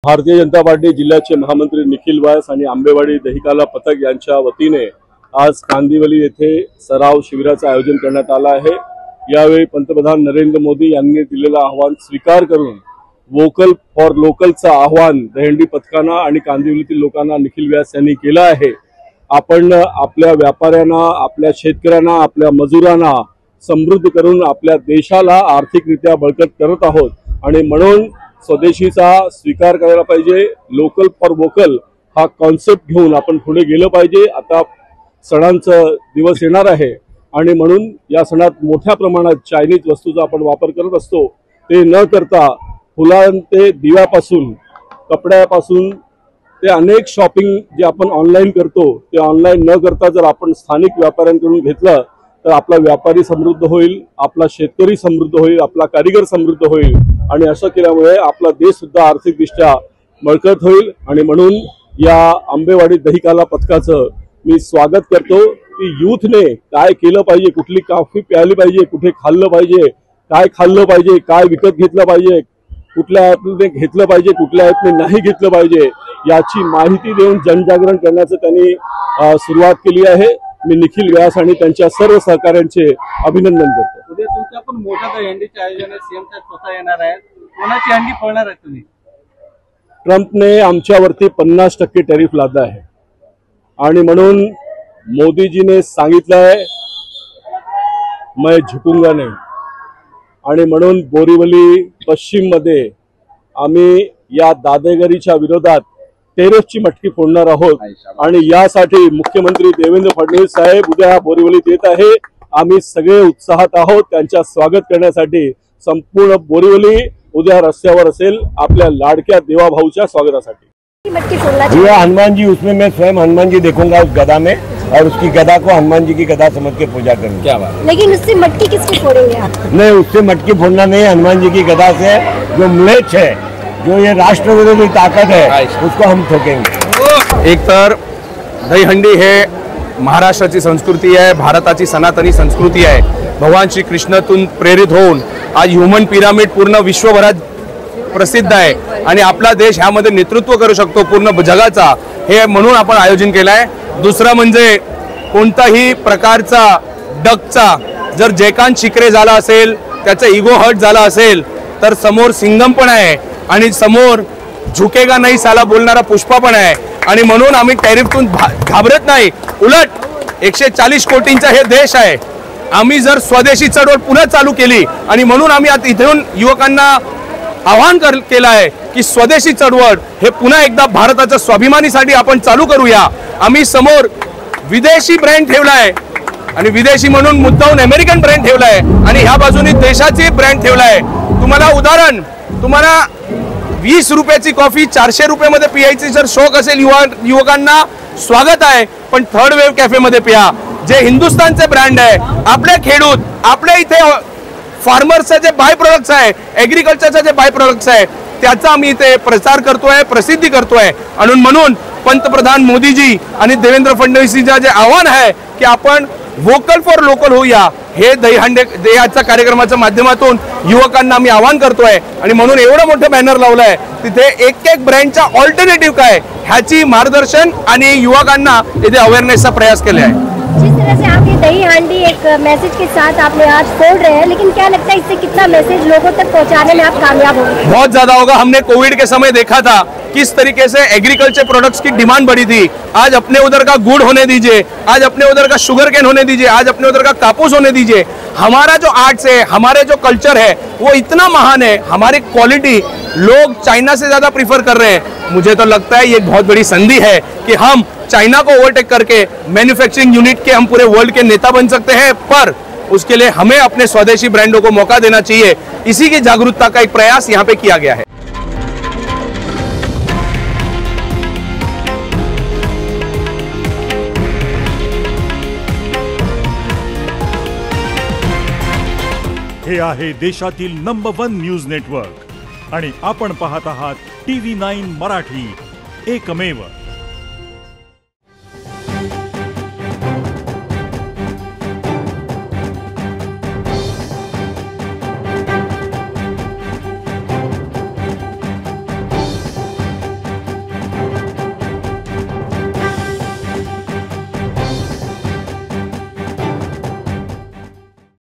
Bharatiya Janata party जिल्ह्याचे महामंत्री निखिल व्यास आणि आंबेवाडी दहिकाला पथक यांच्या वतीने आज कांदिवली येथे सराव शिबिराचे आयोजन करण्यात आले आहे। यावेळी पंतप्रधान नरेंद्र मोदी यांनी दिलेला आव्हान स्वीकार करून वोकल फॉर लोकलचा आव्हान दहिंडी पथकांना आणि कांदिवलीतील लोकांना निखिल व्यास यांनी केलं आहे। आपण आपल्या व्यापाऱ्यांना, आपल्या शेतकऱ्यांना, आपल्या मजुरांना समृद्ध करून आपल्या देशाला आर्थिकरित्या बळकट करत आहोत आणि म्हणून स्वदेशीचा स्वीकार करायला पाहिजे। लोकल फॉर वोकल हा कॉन्सेप्ट घेऊन आपण पुढे गेलं पाहिजे। आता सणांचा दिवस येणार आहे आणि म्हणून या सणात मोठ्या प्रमाणात चायनीज वस्तूचा आपण वापर करत असतो। ते न करता फुलांचे दिव्यापासून कपड्यापासून ते अनेक शॉपिंग जे आपण ऑनलाईन करतो ते ऑनलाईन न करता जर आपण स्थानिक व्यापाऱ्यांकडून घेतलं तर आपला व्यापारी समृद्ध होईल, आपला शेतकरी समृद्ध होईल, आपला कारीगर समृद्ध होईल आणि असं केल्यामुळे आपला देश सुद्धा आर्थिकदृष्ट्या बळकट होईल। आणि म्हणून या आंबेवाडी दहिकाला पथकाचं मी स्वागत करतो की यूथने काय केलं पाहिजे, कुठली कॉफी प्यायली पाहिजे, कुठे खाल्लं पाहिजे, काय खाल्लं पाहिजे, काय विकत घेतलं पाहिजे, कुठल्या ॲपने घेतलं पाहिजे, कुठल्या ॲपने नाही घेतलं पाहिजे याची माहिती देऊन जनजागरण करण्याचं त्यांनी सुरुवात केली आहे। मी निखिल व्यास आणि त्यांच्या सर्व सहकाऱ्यांचे अभिनंदन करतो। उद्या तुमच्या पण मोठा दहीहंडीचे आयोजन आहे, सीएम साहेब स्वतः येणार आहेत, कोणाची हंडी पळणार आहे तुम्ही? ट्रम्पने आमच्यावरती 50% टॅरिफ लादला आहे आणि म्हणून मोदीजीने सांगितलंय मैं झुकूंगा नहीं आणि म्हणून बोरीवली पश्चिम मध्ये आम्ही या दादेगिरीच्या विरोधात टेरसची मटकी फोडणार आहोत आणि यासाठी मुख्यमंत्री देवेंद्र फडणवीस साहेब उद्या बोरीवलीत येत आहे। आम्ही सगळे उत्साहात आहोत त्यांच्या स्वागत करण्यासाठी। संपूर्ण बोरीवली उद्या रस्त्यावर असेल आपल्या लाडक्या देवाभाऊच्या स्वागतासाठी। हनुमान जी, उसमें मैं स्वयं हनुमान जी देखूंगा उस गदा में और उसकी गदा को हनुमान जी की गदा समझ के पूजा करूंगा। क्या बात? लेकिन उससे मटकी किसकी फोड़ेंगे आप? नहीं, उससे मटकी फोड़ना नहीं, हनुमान जी की गदा से जो म्लेच्छ है, जो ये राष्ट्र विरोधी ताकत है, उसको हम ठोकेंगे। एक तर दहीहंडी हे महाराष्ट्राची संस्कृती आहे, भारताची सनातनी संस्कृती आहे। भगवान श्री कृष्णातून प्रेरित होऊन आज ह्युमन पिरामिड पूर्ण विश्वभरात प्रसिद्ध आहे आणि आपला देश ह्यामध्ये नेतृत्व करू शकतो पूर्ण जगाचा, हे म्हणून आपण आयोजन केलं आहे। दुसरा म्हणजे कोणताही प्रकारचा डकचा जर जेकान शिकरे झाला असेल, त्याचा इगो हर्ट झाला असेल तर समोर सिंगम पण आहे आणि समोर झुकेगा नाही साला बोलणारा पुष्पा पण आहे आणि म्हणून आम्ही टॅरिफतून घाबरत नाही। उलट 140 कोटींचा हे देश आहे, आम्ही जर स्वदेशी चळवळ पुन्हा चालू केली आणि म्हणून आम्ही आता इथून युवकांना आवाहन केलं आहे की स्वदेशी चळवळ हे पुन्हा एकदा भारताच्या स्वाभिमानीसाठी आपण चालू करूया। आम्ही समोर विदेशी ब्रँड ठेवलाय आणि विदेशी म्हणून मुद्दाहून अमेरिकन ब्रँड ठेवलाय आणि ह्या बाजूने देशाची ब्रँड ठेवलाय। तुम्हाला उदाहरण, तुम्हाला 20 रुपयाची कॉफी 400 रुपयामध्ये पियायची जर शौक असेल युवकांना स्वागत आहे, पण थर्ड वेव्ह कॅफे मध्ये पिया, जे हिंदुस्थानचे ब्रँड आहे। आपले खेडूत, आपल्या इथे फार्मर्सचे जे बाय प्रोडक्ट्स आहे, ॲग्रिकल्चरचे जे बाय प्रोडक्ट्स आहे, त्याचा आम्ही इथे प्रचार करतोय, प्रसिद्धी करतोय। आणि म्हणून पंतप्रधान मोदीजी आणि देवेंद्र फडणवीसजींचं जे आव्हान आहे की आपण वोकल फॉर लोकल होऊया, हे दहीहंडीच्या कार्यक्रमाच्या माध्यमातून युवकांना आम्ही आवाहन करतोय आणि म्हणून एवढं मोठं बॅनर लावलंय तिथे एक ब्रँडचा ऑल्टरनेटिव्ह काय ह्याची मार्गदर्शन आणि युवकांना इथे अवेअरनेसचा प्रयास केला आहे। जिस तरह से आप ये दही हांडी एक मैसेज के साथ आपने आज फोड़ रहे हैं, लेकिन क्या लगता है इससे कितना मैसेज लोगों तक पहुंचाने में आप कामयाब होंगे? बहुत ज्यादा होगा। हमने कोविड के समय देखा था किस तरीके से एग्रीकल्चर प्रोडक्ट्स की डिमांड बढ़ी थी। आज अपने उधर का गुड़ होने दीजिए, आज अपने उधर का शुगर केन होने दीजिए, आज अपने उधर का कापूस होने दीजिए। हमारा जो आर्ट्स है, हमारे जो कल्चर है वो इतना महान है, हमारी क्वालिटी लोग चाइना से ज्यादा प्रीफर कर रहे हैं। मुझे तो लगता है ये एक बहुत बड़ी संधि है कि हम चाइना को ओवरटेक करके मैन्युफैक्चरिंग यूनिट के हम पूरे वर्ल्ड के नेता बन सकते हैं, पर उसके लिए हमें अपने स्वदेशी ब्रांडों को मौका देना चाहिए। इसी की जागरूकता का एक प्रयास यहाँ पे किया गया है। हे आहे देशातील नंबर 1 न्यूज नेटवर्क आणि आपण पाहत आहात TV9 मराठी, एकमेव।